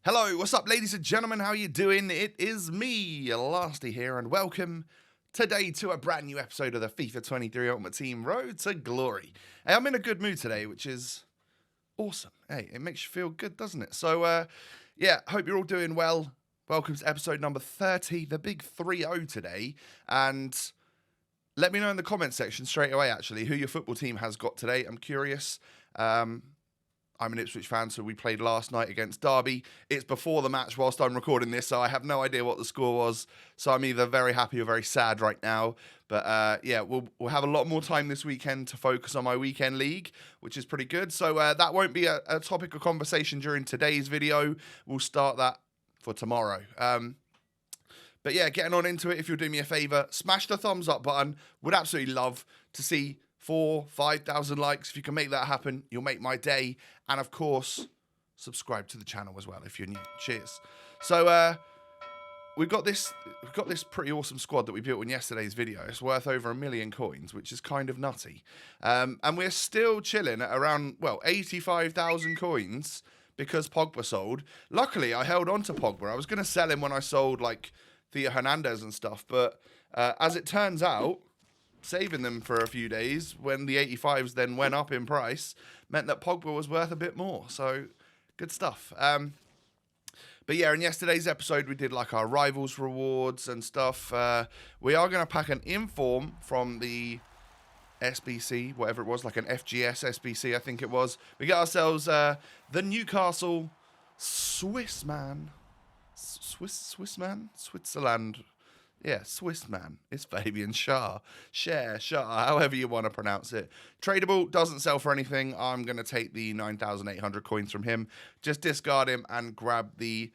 Hello, what's up, ladies and gentlemen? How you doing? It is me, Lasty here, and welcome today to a brand new episode of the FIFA 23 Ultimate Team Road to Glory. Hey, I'm in a good mood today, which is awesome. Hey, it makes you feel good, doesn't it? So, yeah, hope you're all doing well. Welcome to episode number 30, the big 3-0 today. And let me know in the comment section straight away, actually, who your football team has got today. I'm curious. I'm an Ipswich fan, so we played last night against Derby. It's before the match whilst I'm recording this, so I have no idea what the score was. So I'm either very happy or very sad right now. But yeah, we'll have a lot more time this weekend to focus on my weekend league, which is pretty good. So that won't be a topic of conversation during today's video. We'll start that for tomorrow. But yeah, getting on into it, if you'll do me a favour, smash the thumbs up button. Would absolutely love to see 4,000-5,000 likes. If you can make that happen, you'll make my day. And of course, subscribe to the channel as well if you're new. Cheers. So we've got this pretty awesome squad that we built in yesterday's video. It's worth over 1 million coins, which is kind of nutty. And we're still chilling at around, well, 85,000 coins because Pogba sold. Luckily, I held on to Pogba. I was going to sell him when I sold like Theo Hernandez and stuff, but as it turns out, saving them for a few days when the 85s then went up in price meant that Pogba was worth a bit more. So good stuff. But yeah, in yesterday's episode, we did like our rivals rewards and stuff. We are going to pack an inform from the SBC, whatever it was, like an FGS SBC, I think it was. We got ourselves the Newcastle Swiss man. Switzerland. Yeah, Swiss man. It's Fabian Schär, however you want to pronounce it. Tradable, doesn't sell for anything. I'm going to take the 9,800 coins from him. Just discard him and grab the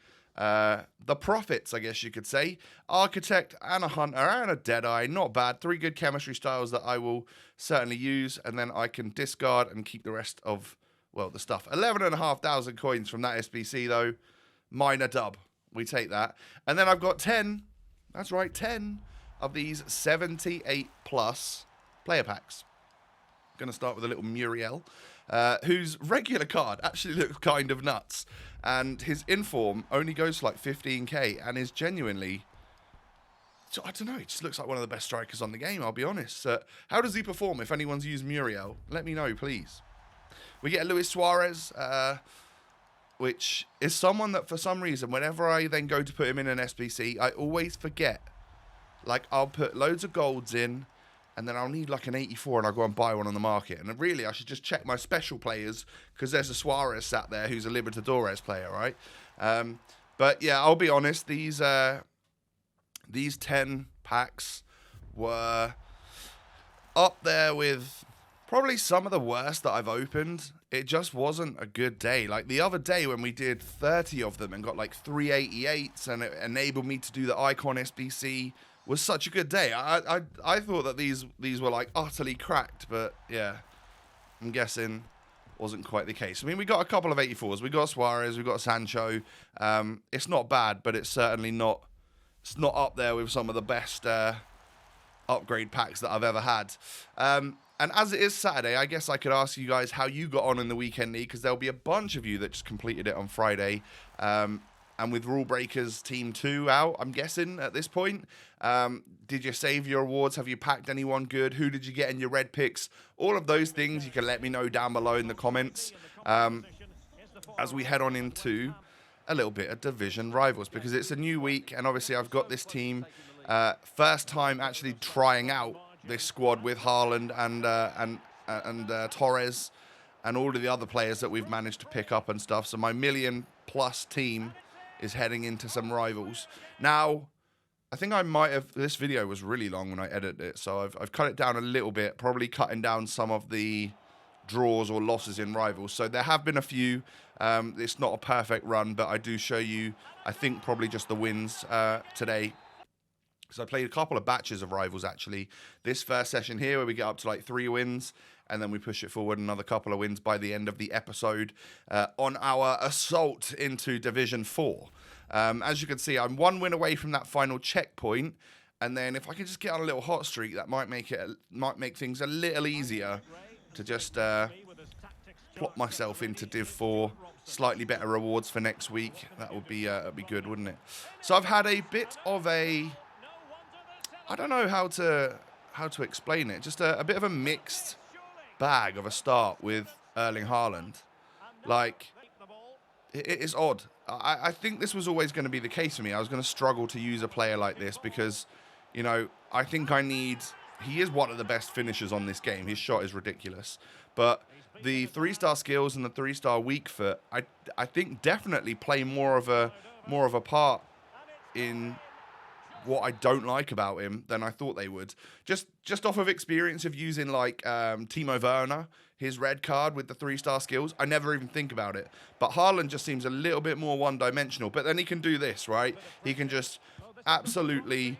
profits, I guess you could say. Architect and a Hunter and a Deadeye. Not bad. 3 good chemistry styles that I will certainly use. And then I can discard and keep the rest of, well, the stuff. 11,500 coins from that SBC, though. Minor dub. We take that. And then I've got 10... That's right, 10 of these 78 plus player packs. Going to start with a little Muriel, whose regular card actually looks kind of nuts. And his inform only goes for like 15k and is genuinely, I don't know, it just looks like one of the best strikers on the game, I'll be honest. How does he perform if anyone's used Muriel? Let me know, please. We get Luis Suarez, which is someone that for some reason, whenever I then go to put him in an SBC, I always forget. Like, I'll put loads of golds in, and then I'll need like an 84, and I'll go and buy one on the market. And really, I should just check my special players, because there's a Suarez sat there who's a Libertadores player, right? But yeah, I'll be honest, these 10 packs were up there with probably some of the worst that I've opened. It just wasn't a good day. Like the other day when we did 30 of them and got like 388s and it enabled me to do the Icon SBC was such a good day. I thought that these were like utterly cracked, but yeah, I'm guessing wasn't quite the case. I mean, we got a couple of 84s. We got Suarez, we got Sancho. It's not bad, but it's certainly not. It's not up there with some of the best upgrade packs that I've ever had. And as it is Saturday, I guess I could ask you guys how you got on in the weekend league, because there'll be a bunch of you that just completed it on Friday. And with Rulebreakers Team 2 out, I'm guessing, at this point. Did you save your awards? Have you packed anyone good? Who did you get in your red picks? All of those things you can let me know down below in the comments as we head on into a little bit of division rivals, because it's a new week, and obviously I've got this team. First time actually trying out this squad with Haaland and Torres and all of the other players that we've managed to pick up and stuff. So my 1 million plus team is heading into some rivals. Now, I think I might have, this video was really long when I edited it, so I've cut it down a little bit, probably cutting down some of the draws or losses in rivals. So there have been a few. It's not a perfect run, but I do show you, I think, probably just the wins today. So I played a couple of batches of rivals, actually. This first session here, where we get up to like 3 wins, and then we push it forward another couple of wins by the end of the episode on our assault into Division 4. As you can see, I'm 1 win away from that final checkpoint, and then if I can just get on a little hot streak, that might make things a little easier to just plot myself into Div 4 slightly better rewards for next week. That would be good, wouldn't it? So I've had a bit of a, I don't know how to explain it. Just a bit of a mixed bag of a start with Erling Haaland. Like, it is odd. I think this was always going to be the case for me. I was going to struggle to use a player like this because, you know, I think he is one of the best finishers on this game. His shot is ridiculous. But the 3-star skills and the 3-star weak foot, I think definitely play more of a part in what I don't like about him than I thought they would. Just off of experience of using like Timo Werner, his red card with the 3-star skills, I never even think about it. But Haaland just seems a little bit more one-dimensional. But then he can do this, right? He can just absolutely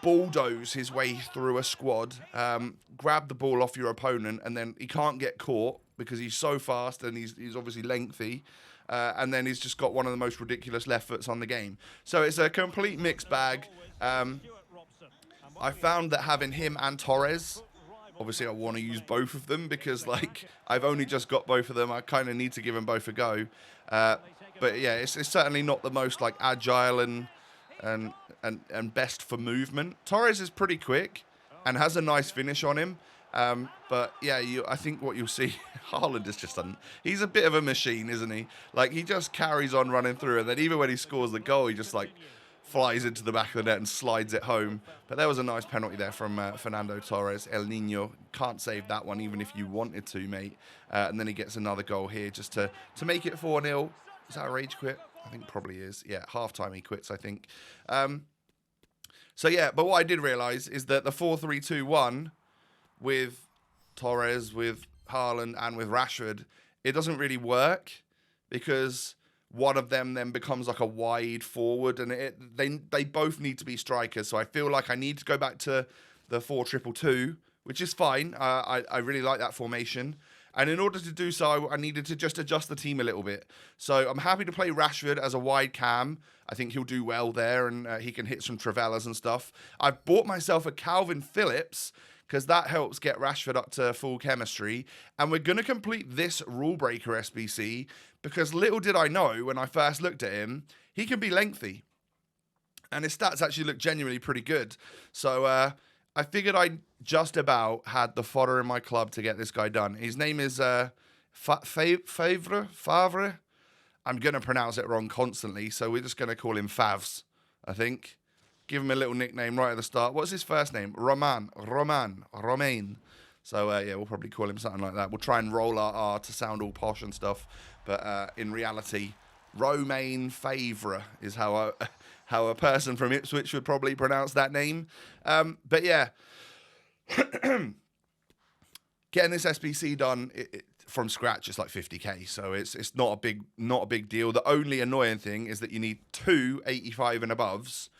bulldoze his way through a squad, grab the ball off your opponent, and then he can't get caught because he's so fast and he's obviously lengthy. And then he's just got one of the most ridiculous left foots on the game. So it's a complete mixed bag. I found that having him and Torres, obviously I want to use both of them because like I've only just got both of them. I kind of need to give them both a go. But yeah, it's certainly not the most like agile and best for movement. Torres is pretty quick and has a nice finish on him. But yeah, I think what you'll see, Haaland is just he's a bit of a machine, isn't he? Like he just carries on running through, and then even when he scores the goal, he just like flies into the back of the net and slides it home. But there was a nice penalty there from Fernando Torres. El Nino can't save that one, even if you wanted to, mate. And then he gets another goal here just to make it 4-0. Is that a rage quit? I think probably is. Yeah, half-time he quits, I think. So yeah, but what I did realise is that the 4-3-2-1 with Torres, with Haaland, and with Rashford, it doesn't really work because one of them then becomes like a wide forward, and they both need to be strikers. So I feel like I need to go back to the 4-2-2, which is fine. I really like that formation. And in order to do so, I needed to just adjust the team a little bit. So I'm happy to play Rashford as a wide cam. I think he'll do well there, and he can hit some Trivellas and stuff. I've bought myself a Calvin Phillips because that helps get Rashford up to full chemistry. And we're going to complete this Rulebreaker SBC because little did I know when I first looked at him, he can be lengthy. And his stats actually look genuinely pretty good. So I figured I just about had the fodder in my club to get this guy done. His name is Faivre. I'm going to pronounce it wrong constantly, so we're just going to call him Favs, I think. Give him a little nickname right at the start. What's his first name? Romain. So, yeah, we'll probably call him something like that. We'll try and roll our R to sound all posh and stuff. But in reality, Romain Faivre is how a person from Ipswich would probably pronounce that name. But, yeah, getting this SBC done from scratch is like 50k. So it's not a big deal. The only annoying thing is that you need 2 85 and aboves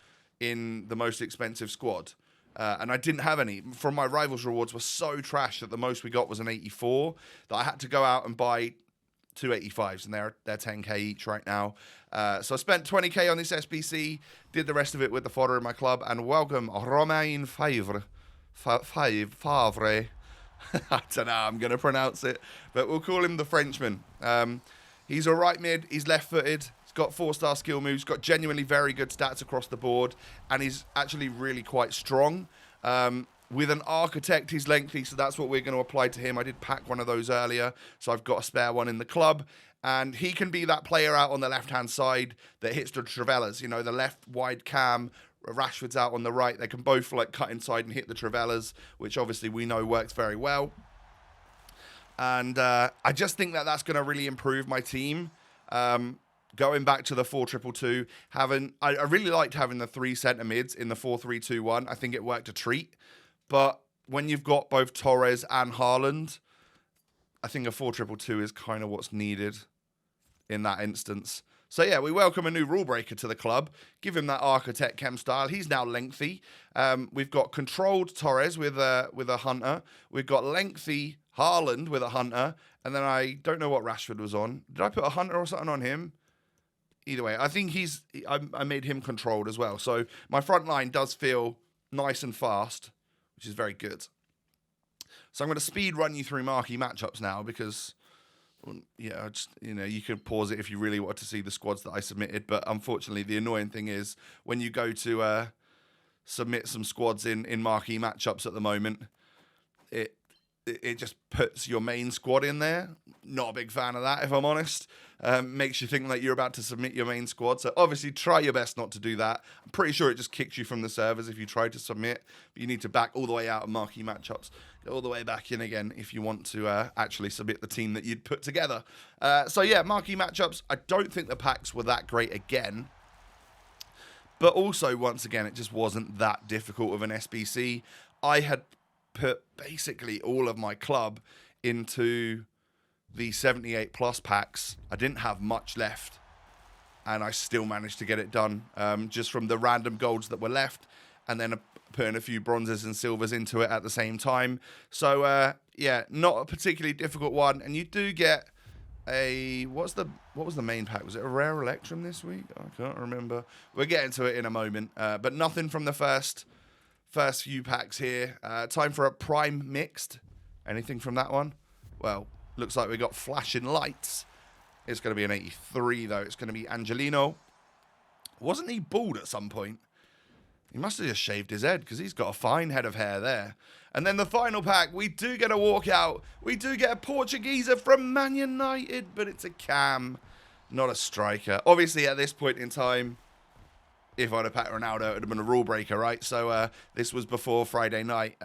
in the most expensive squad. And I didn't have any. From my rivals rewards were so trash that the most we got was an 84 that I had to go out and buy 2 85s, and they're 10k each right now. So I spent 20k on this SBC, did the rest of it with the fodder in my club, and welcome Romain Faivre. Favre. I don't know how I'm going to pronounce it, but we'll call him the Frenchman. He's a right mid, he's left-footed, he's got 4-star skill moves, got genuinely very good stats across the board, and he's actually really quite strong. With an architect, he's lengthy, so that's what we're going to apply to him. I did pack one of those earlier, so I've got a spare one in the club, and he can be that player out on the left-hand side that hits the Trivellas, you know, the left wide cam. Rashford's out on the right. They can both like cut inside and hit the Trivellas, which obviously we know works very well. And I just think that that's going to really improve my team. Going back to the 4-2-2, I really liked having the 3 centre mids in the 4-3-2-1. I think it worked a treat. But when you've got both Torres and Haaland, I think a 4-2-2 is kind of what's needed in that instance. So yeah, we welcome a new rule breaker to the club. Give him that architect chem style. He's now lengthy. We've got controlled Torres with a hunter. We've got lengthy Haaland with a hunter. And then I don't know what Rashford was on. Did I put a hunter or something on him? Either way, I think I made him controlled as well. So my front line does feel nice and fast, which is very good. So I'm going to speed run you through marquee matchups now because yeah, you could pause it if you really wanted to see the squads that I submitted. But unfortunately, the annoying thing is when you go to submit some squads in Marquee Matchups at the moment, it just puts your main squad in there. Not a big fan of that, if I'm honest. Makes you think that you're about to submit your main squad. So obviously try your best not to do that. I'm pretty sure it just kicks you from the servers if you try to submit. But you need to back all the way out of Marquee Matchups. Go all the way back in again if you want to actually submit the team that you'd put together. So yeah, Marquee Matchups. I don't think the packs were that great again. But also, once again, it just wasn't that difficult of an SBC. I had put basically all of my club into the 78 plus packs. I didn't have much left, and I still managed to get it done just from the random golds that were left, and then putting a few bronzes and silvers into it at the same time. So yeah, not a particularly difficult one, and you do get a what was the main pack? Was it a rare Electrum this week? I can't remember. We'll get into it in a moment, but nothing from the first few packs here. Time for a prime mixed. Anything from that one? Well, looks like we got flashing lights. It's going to be an 83 though. It's going to be Angelino. Wasn't he bald at some point? He must have just shaved his head because he's got a fine head of hair there. And then the final pack, we do get a walkout. We do get a Portugueser from Man United, but it's a cam, not a striker. Obviously, at this point in time, if I'd have packed Ronaldo, it would have been a rule breaker, right? So this was before Friday night.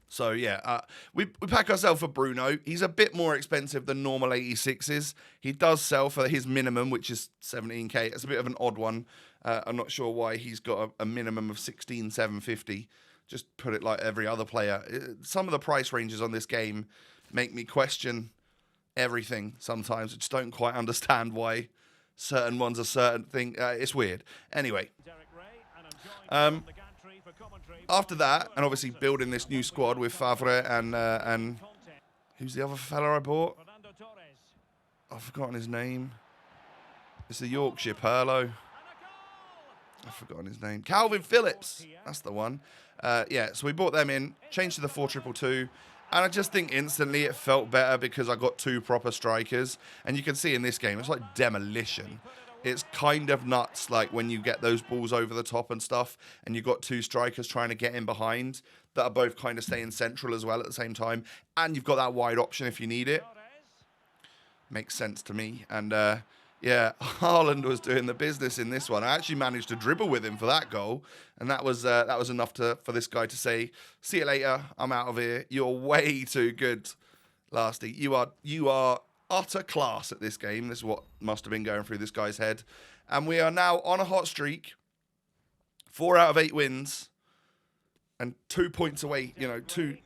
So yeah, we pack ourselves for Bruno. He's a bit more expensive than normal 86s. He does sell for his minimum, which is 17k. It's a bit of an odd one. I'm not sure why he's got a minimum of 16,750. Just put it like every other player. Some of the price ranges on this game make me question everything sometimes. I just don't quite understand why certain ones are certain thing. It's weird. Anyway, after that, and obviously building this new squad with Faivre and who's the other fella I bought? I've forgotten his name. It's the Yorkshire Perlo. I've forgotten his name. Calvin Phillips. That's the one. Yeah, so we bought them in, changed to the 4-2-2-2, and I just think instantly it felt better because I got two proper strikers. And you can see in this game, it's like demolition. It's kind of nuts, like when you get those balls over the top and stuff, and you've got two strikers trying to get in behind that are both kind of staying central as well at the same time. And you've got that wide option if you need it. Makes sense to me. And yeah, Haaland was doing the business in this one. I actually managed to dribble with him for that goal, and that was enough for this guy to say, "See you later. I'm out of here. You're way too good, Lasty. You are utter class at this game." This is what must have been going through this guy's head, and we are now on a hot streak. 4 out of 8 wins, and 2 points away. You know, two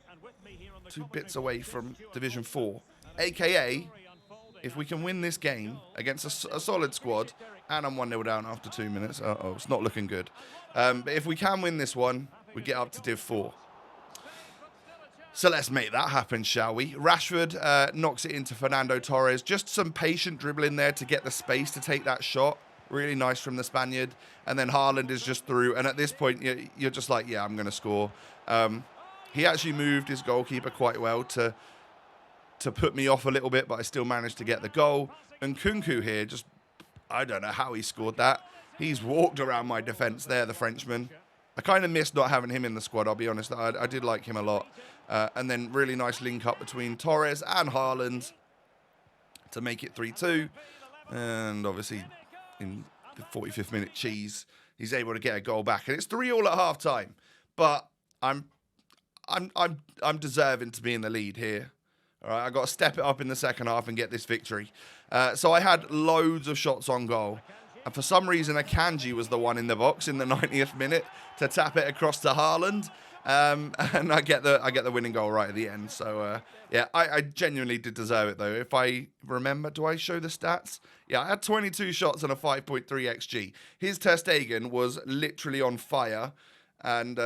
bits away from Division 4, aka. If we can win this game against a solid squad, and I'm 1-0 down after 2 minutes. Uh-oh, it's not looking good. But if we can win this one, we get up to Div 4. So let's make that happen, shall we? Rashford knocks it into Fernando Torres. Just some patient dribbling there to get the space to take that shot. Really nice from the Spaniard. And then Haaland is just through. And at this point, you're just like, yeah, I'm going to score. He actually moved his goalkeeper quite well to put me off a little bit, but I still managed to get the goal. And Kunku here, just, I don't know how he scored that. He's walked around my defence there, the Frenchman. I kind of missed not having him in the squad, I'll be honest. I did like him a lot. And then really nice link up between Torres and Haaland to make it 3-2. And obviously, in the 45th minute cheese, he's able to get a goal back. And it's 3-3 at half-time. But I'm deserving to be in the lead here. All right, I got to step it up in the second half and get this victory. So I had loads of shots on goal. And for some reason, Akanji was the one in the box in the 90th minute to tap it across to Haaland. And I get the winning goal right at the end. So, yeah, I genuinely did deserve it, though. If I remember, do I show the stats? Yeah, I had 22 shots and a 5.3 XG. His Ter Stegen was literally on fire. And,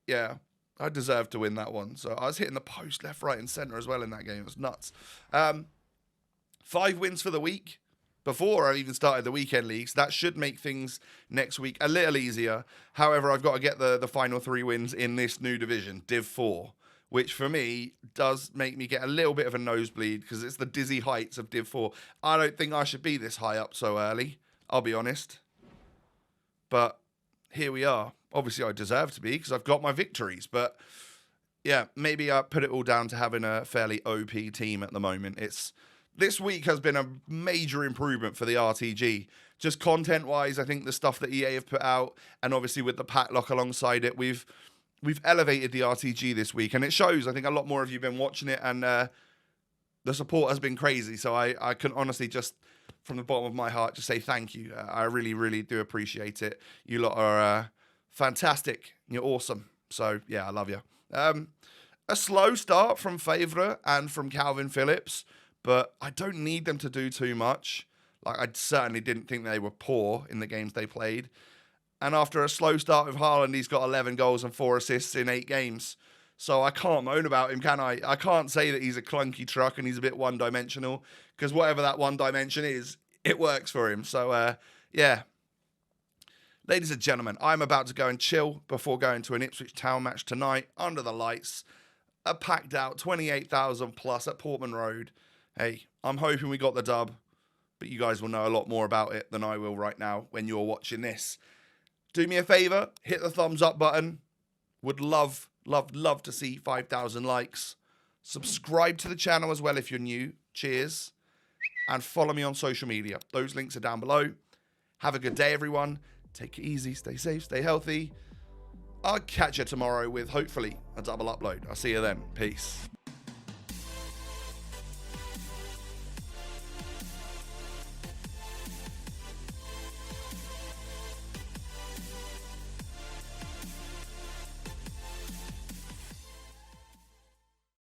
yeah, I deserved to win that one. So I was hitting the post left, right, and centre as well in that game. It was nuts. 5 wins for the week before I even started the weekend leagues. That should make things next week a little easier. However, I've got to get the final 3 wins in this new division, Div 4, which for me does make me get a little bit of a nosebleed because it's the dizzy heights of Div 4. I don't think I should be this high up so early, I'll be honest. But here we are. Obviously, I deserve to be because I've got my victories. But yeah, maybe I put it all down to having a fairly OP team at the moment. This week has been a major improvement for the RTG. Just content-wise, I think the stuff that EA have put out, and obviously with the pack lock alongside it, we've elevated the RTG this week, and it shows. I think a lot more of you have been watching it, and the support has been crazy. So I can honestly just, from the bottom of my heart, just say thank you. I really, really do appreciate it. You lot are fantastic. You're awesome. So yeah, I love you. A slow start from Faivre and from Calvin Phillips, but I don't need them to do too much. Like, I certainly didn't think they were poor in the games they played. And after a slow start with Haaland, he's got 11 goals and 4 assists in 8 games. So I can't moan about him, can I? I can't say that he's a clunky truck and he's a bit one-dimensional, because whatever that one dimension is, it works for him. So, yeah. Ladies and gentlemen, I'm about to go and chill before going to an Ipswich Town match tonight under the lights. A packed out 28,000 plus at Portman Road. Hey, I'm hoping we got the dub, but you guys will know a lot more about it than I will right now when you're watching this. Do me a favor, hit the thumbs up button. Would love to see 5,000 likes. Subscribe to the channel as well if you're new. Cheers. And follow me on social media. Those links are down below. Have a good day, everyone. Take it easy, stay safe, stay healthy. I'll catch you tomorrow with, hopefully, a double upload. I'll see you then. Peace.